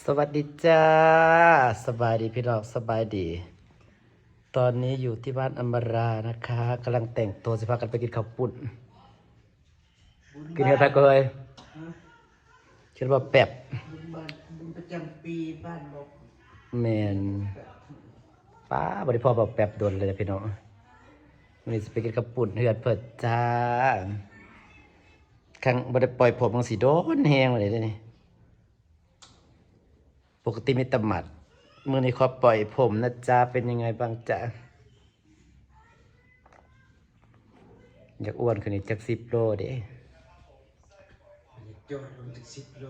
สวัสดีจ้าสบายดีพี่น้องสบายดีตอนนี้อยู่ที่บ้านอมรานะคะกำลังแต่งตัวสิพากันไปกินข้าวปุ้นกินข้าวตะเกยคิดว่าแป๊บบุญประจำปีบ้านบอกแมนป้าบริพ่อบอกแป๊บโดนเลยพี่น้องวันนี้จะไปกินข้าวปุ้นเฮือนเปิดจ้าครั้งบริปล่อยผมบางสีโดนแหงเลยนี่ปกติมีตมัดมือนี้ขอปล่อยผมนะจ๊ะเป็นยังไงบ้างจ๊ะอยากอ้วนขึ้นอีกจาก10 โลเด้จอดลงถึง10 โล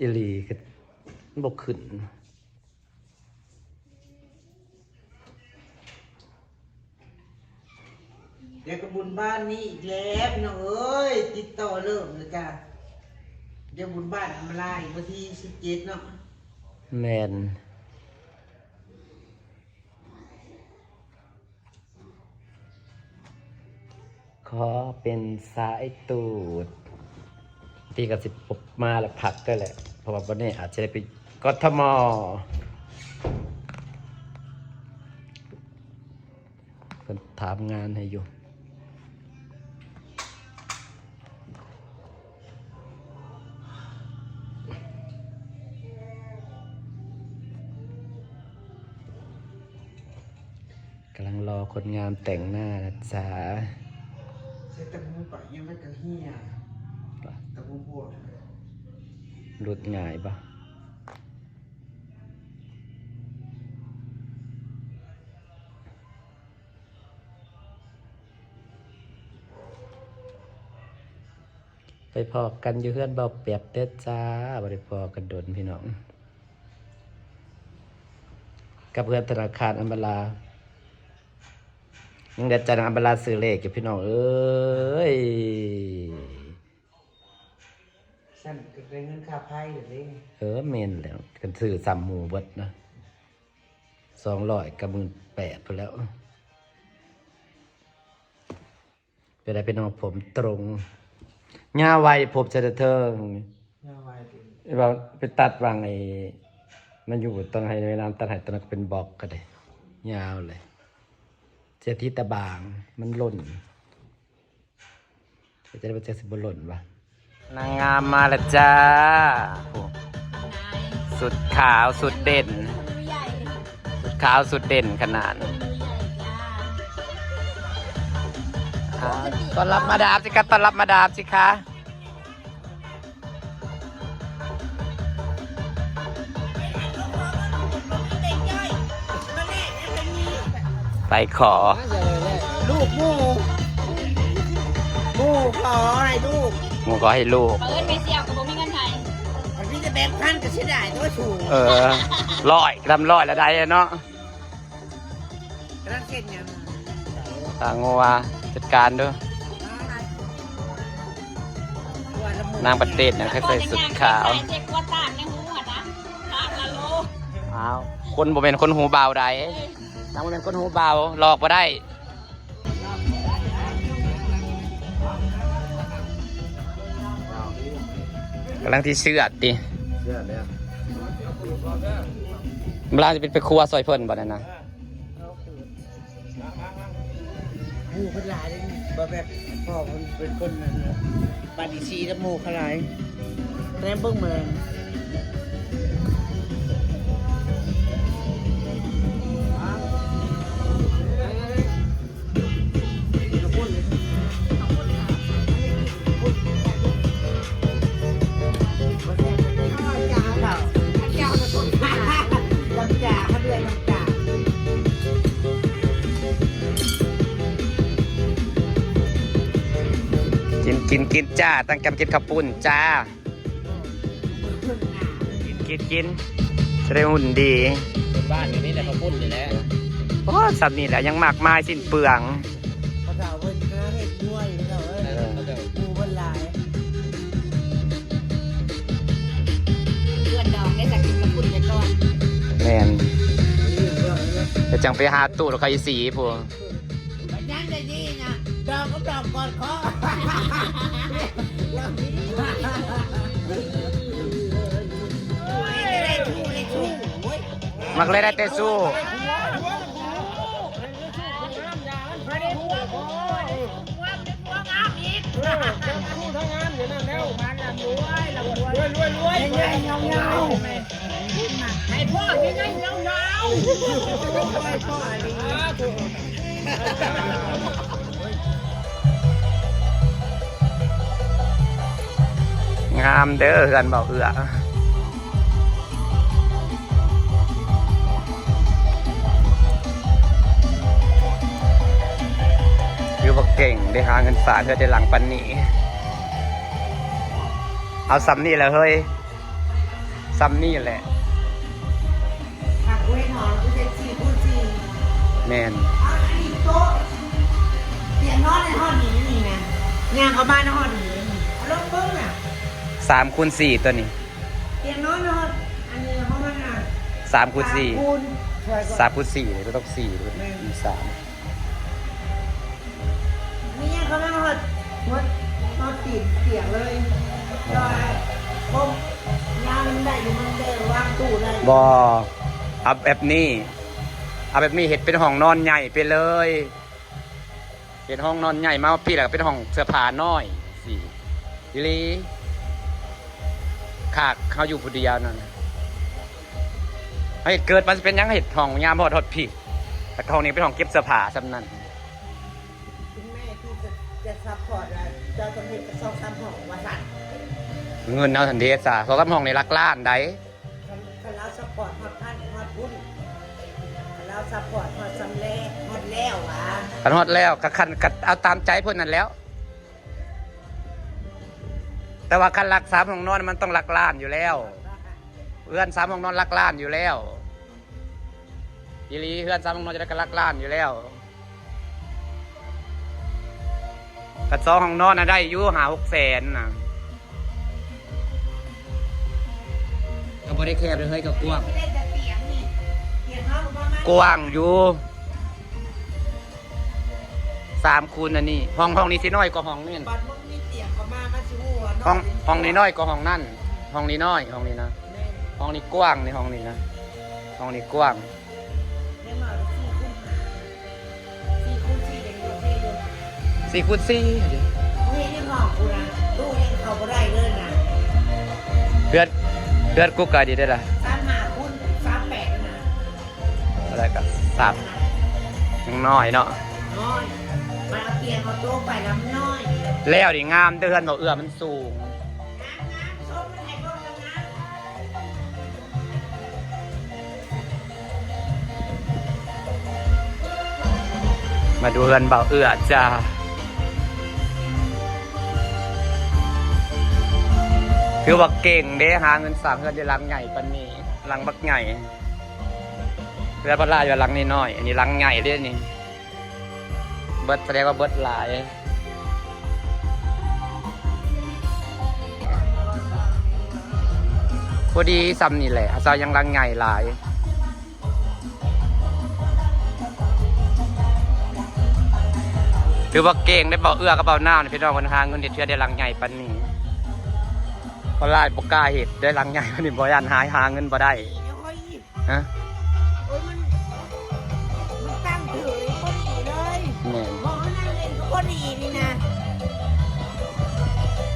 อิลีก็บกขึ้นเดี๋ยวก็บุญบ้านนี้อีกแล้วพี่น้องเอ้ยติดต่อเริ่มเลยจ้ะเดี๋ยวบุญบ้านมาลาอีกวันที่17เนาะแมนขอเป็นสายตูดที่กับ10 ปกมาแล้วพักก็แหละเพราะว่าวันนี้อาจจะได้ไปกทมเพิ่นถามงานให้อยู่กำลังรอคนงานแต่งหน้านะจ๊ะใส่ตะมูปะยังไม่กระเฮียตะมูบวกหลุดง่ายปะไปพอกันอยู่เพื่อนเบาเปียบเด้อจ้าบริพอกันโดนพี่น้องกับเพื่อนธนาคารอัมบาลายังเด็ดจันอัมบาลาซื้อเลขอยู่พี่น้องเอ้ยสั่นก็ได้เงินค่าไพ่หรือเด้เมนแล้วกันซื้อ3 หมู่เบิดนะ200 กับ18พอแล้วไปได้เป็นน้องผมตรงหญ้าไวผมจะเทิงน่าไว้ดิว่าไปตัดวางมันอยู่ตอนให้เวลาตัดให้ตอนนั้นก็เป็นบล็อกก็ได้ยาวเลยเจ้าที่ตะบางมันหล่นจะได้เป็นเจ้าสิบหล่นวะนางงามมาแล้วจ้าสุดขาวสุดเด่นสุดขาวสุดเด่นขนาดต้อนรับมาดามสิคะต้อนรับมาดามสิคะไปขอลูกมูขอให้ลูกหมูก็ให้ลูกเปิดไปเสี่ยวกับผมมีเงินไทยมันพี่จะแบ่งพันก็ใช่ได้ตัวถูกลำร้อยแล้วได้เนาะรักเส้นยังตางัวจัดการด้วยนางประเทศเนี่ยใส่สุดขาวเช็คว่าตากในหูหัวนะตากละโลอ้าวคนบ่เป็นคนหูเบาใดนางบ่เป็นคนหูเบาหลอกบ่ได้กำลังที่เชื่อดิเชื่อเนี่ยเวลาจะเป็นไปครัวซอยเพิ่นบ่ได้นะหมูขลายแบบพ่อมันเป็นคนปาดิซีแล้วหมูขลายแม่เบิ้งเมืองกินจ้าตั้งกำกินข้าวปุ้นจ้ากินจะได้หุ่นดีบ้านอยู่นี่แต่ข้าวปุ้นนี่แหละโอ้สับนี่แหละยังมากมายสิ้นเปลืองภาษาเพิ่นก็เฮ็ดด้วยเขาปูเพิ่นหลายเพื่อนดองได้จากกินกระปุ่นไปก่อนแมนจะจังไปหาตู้แล้วใครสีพวกยังได้ดีนะดอกก็ดอกก่อนคอ มักเลยได้แต่สู้ ให้พ่อยังไงเงาเงาง ามเด้อเฮือนเบาเอื้อคือบอกเก่งได้หาเงินฝากเพื่อได้หลังปันนี้เอาซ้ำนี่แหละเฮ้ยซ้ำนี่แหละ ผักไว้หอมก็จะจีพูดจี แมน อันนี้โต๊ะเตียงนอนในห้องนี้นี่นะงานเขาบ้านในห้องนี้เอาลงเบิ้งน่ะ 3x4ตัวนี้ เตียงนอนในห้องอันนี้ห้องมันน่ะ 3x4 คูณ 3x4เลยก็ต้อง4ด้วยมี3 นี่ยังเขาไม่หดหดติดเตียงเลยจอยปุ๊บยามันได้อยู่มันเดินวางตู้ได้ บอเอาแบบนี้เอาแบบนี้เห็ดเป็นห้องนอนใหญ่ไปเลยเป็นห้องนอนใหญ่มาพี่แล้วก็เป็นห้องเสื้อผ้าน้อยสิอีหลีขากเขาอยู่ผู้เดียวนั่นเห็ดเกิดมันเป็นยังเห็ดห้องยามพอทอดพี่แต่ห้องนี้เป็นห้องเก็บเสื้อผ้าสำนัน คุณแม่ที่จะซัพพอร์ตอะเจ้าต้องเห็นกระซอกซ้ำหองวาสัน เงินเอาทันเดซ่าเขาทำห้องในรักล้านได้ คันเราซัพพอร์ตฮอดพันฮอดพุ่นคันเราซัพพอร์ตฮอดสำเร็จฮอดแล้วอ่ะ กันฮอดแล้วก็คันก็เอาตามใจเพื่อนนั่นแล้ว แต่ว่าคันรัก3 ห้องนอนมันต้องรักล้านอยู่แล้วเพื่อน3 ห้องนอนรักล้านอยู่แล้วอีหลีเพื่อน3 ห้องนอนจะได้กันรักล้านอยู่แล้วกับ2 ห้องนอนน่ะได้อยู่5-6 แสนน่ะก็บ่ได้แคบเลยเฮ้ยก็กว้าง ไม่ได้จะเตียงนี่เตียงห้องประมาณ กว้างอยู่3 คูณอันนี้ห้องนี้สิน้อยกว่าห้องนี่ บัดมึงมีเตียงก็มาสิหัว ห้องนี้น้อยกว่าห้องนั่นห้องนี้น้อยห้องนี้นะ แม่ ห้องนี้กว้างในห้องนี้นะห้องนี้กว้าง แม่มา4 คูณ 4ยังอยู่ที่อยู่ 4 คูณ 4 นี่ยังห้องกูนะตู้ยังเข้าบ่ได้เลยนะ เดือนกูก็ดีได้ละ 35คูณ38นะ อะไรกัน3ยังน้อยเนาะ น้อยมาเอาเตียงเอาโต๊ะไปน้ำน้อย แล้วดิงามเดือนบอกมันสูง น้ำส้มมันให้พวกเรานะ มาดูกันเบาจ้าคือว่าเก่งเด้หาเงินสั่งเงินจะลังใหญ่ปานนี้ลังบักใหญ่เพื่อนพลาอยู่ลังนี้น้อยอันนี้ลังใหญ่เด้นี่เบิดแสดงว่าเบิดหลายพอดีซ้ำนี่แหละอาซายังลังใหญ่หลายคือว่าเก่งได้เบากับเบาหน้าพี่น้องคนหาเงินเด็ดเชื่อได้ลังใหญ่ปานนี้พอไล่ปกล้าเห็ดได้ลังใหญ่ปานนี้บ่ยันหาเงินบ่ได้ เดี๋ยวค่อยหยิบ ฮะ โอ้ยมันตั้งถือก็ดีเลย แม่น มองนั่งเล่นก็ดีนี่นะ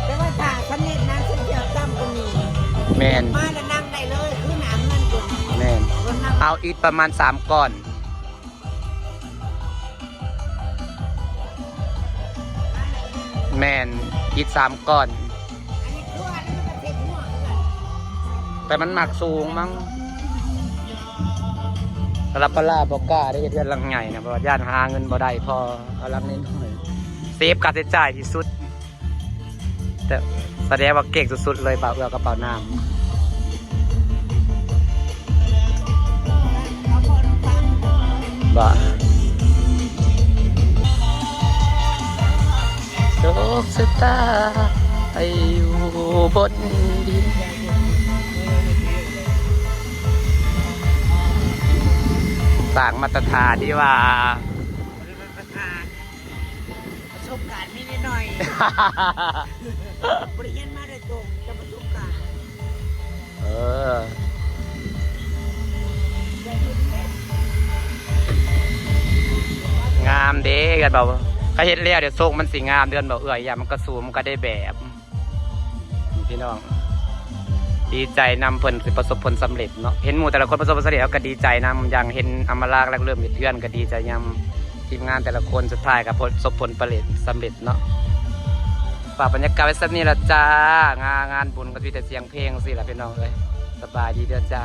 แต่ว่าถ้าสำเร็จนั้นฉันจะตั้งคนนี้ แม่น มาแล้วนั่งได้เลยคือหนามนั่นคน แม่น คนนั่ง เอาอีกประมาณ3 ก้อนแม่นอีก3 ก้อน อันนี้คือว่านี่มันก็เจ็บหัวเหมือนกัน แต่มันหมักสูงมั้งสำหรับปลาบอกกล้าได้เห็ดเดือนลังใหญ่นะเพราะว่าย่านหาเงินบ่ได้พอเอาลังน้อยๆเซฟการใช้จ่ายที่สุด แต่แสดงว่าเก่งสุดๆเลยเปล่าเอื้อกระเป๋าน้ เขาพอเราฟัง ำบ่โชคชะตาให้อยู่บนดินต่างมาตรฐานดีว่า ประธานประสบการณ์นิดหน่อยบริเวณมาโดยตรงจะประสบการณ์ เออ ได้ ามเด้กันเบาเขาเฮ็ดแล้วเดี๋ยวโซกมันสีงามเดือนเบาเอื่อยยามันก็สูงมันก็ได้แบบนี่พี่น้องดีใจนำเพิ่นสิประสบผลสำเร็จเนาะเห็นหมู่แต่ละคนประสบผลสำเร็จแล้วก็ดีใจนำอย่างเห็นอำมาลากแรกเริ่มเดือนก็ดีใจยำทีมงานแต่ละคนสุดท้ายกับประสบผลสำเร็จเนาะฝากบรรยากาศไว้สักนี้ละจ้างานบุญก็มีแต่เสียงเพลงสิล่ะพี่น้องเอ้ยสบายดีเด้อจ้า